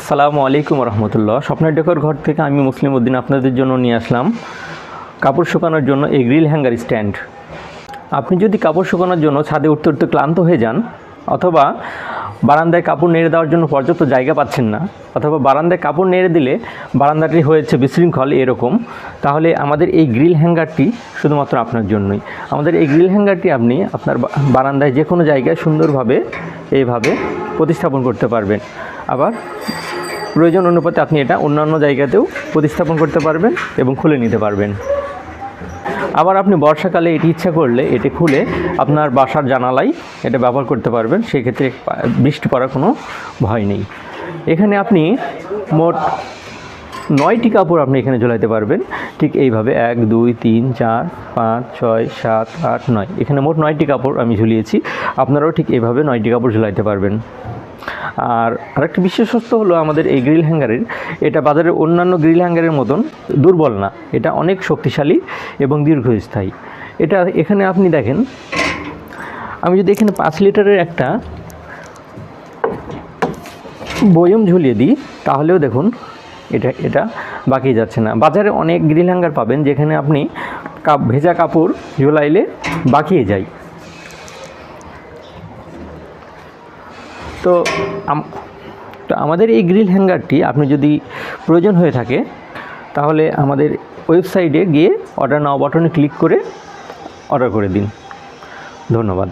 আসসালামু আলাইকুম রহমতুল্লাহ। স্বপ্নের ডেকর ঘর থেকে আমি মুসলিম উদ্দিন আপনাদের জন্য নিয়ে আসলাম কাপড় শুকানোর জন্য এই গ্রিল হ্যাঙ্গার স্ট্যান্ড। আপনি যদি কাপড় শুকানোর জন্য ছাদে উঠতে উঠতে ক্লান্ত হয়ে যান, অথবা বারান্দায় কাপড় নেড়ে দেওয়ার জন্য পর্যাপ্ত জায়গা পাচ্ছেন না, অথবা বারান্দায় কাপড় নেড়ে দিলে বারান্দাটি হয়েছে বিশৃঙ্খল এরকম, তাহলে আমাদের এই গ্রিল হ্যাঙ্গারটি শুধুমাত্র আপনার জন্যই। আমাদের এই গ্রিল হ্যাঙ্গারটি আপনি আপনার বারান্দায় যে কোনো জায়গায় সুন্দরভাবে এইভাবে প্রতিস্থাপন করতে পারবেন। আবার প্রয়োজন অনুপাতে আপনি এটা অন্যান্য জায়গাতেও প্রতিস্থাপন করতে পারবেন এবং খুলে নিতে পারবেন। আবার আপনি বর্ষাকালে এটি ইচ্ছা করলে এটি খুলে আপনার বাসার জানালায় এটা ব্যবহার করতে পারবেন, সেক্ষেত্রে বৃষ্টি পড়ার কোনো ভয় নেই। এখানে আপনি মোট 9টি কাপড় আপনি এখানে ঝোলাইতে পারবেন, ঠিক এইভাবে 1 2 3 4 5 6 7 8 9, এখানে মোট 9টি কাপড় আমি ঝুলিয়েছি। আপনারাও ঠিক এইভাবে 9টি কাপড় ঝুলাইতে পারবেন। আর আরেকটি বিশেষত্ব হলো আমাদের এই গ্রিল হ্যাঙ্গারের, এটা বাজারের অন্যান্য গ্রিল হ্যাঙ্গারের মতন দুর্বল না, এটা অনেক শক্তিশালী এবং দীর্ঘস্থায়ী। এটা এখানে আপনি দেখেন, আমি যদি এখানে 5 লিটারের একটা বয়ম ঝুলিয়ে দিই তাহলেও দেখুন এটা বাকি যাচ্ছে না। বাজারে অনেক গ্রিল হ্যাঙ্গার পাবেন যেখানে আপনি ভেজা কাপড় ঝোলাইলে বাকিয়ে যায়। তো আমাদের এই গ্রিল হ্যাঙ্গারটি আপনি যদি প্রয়োজন হয়ে থাকে তাহলে আমাদের ওয়েবসাইটে গিয়ে অর্ডার নাও বাটনে ক্লিক করে অর্ডার করে দিন। ধন্যবাদ।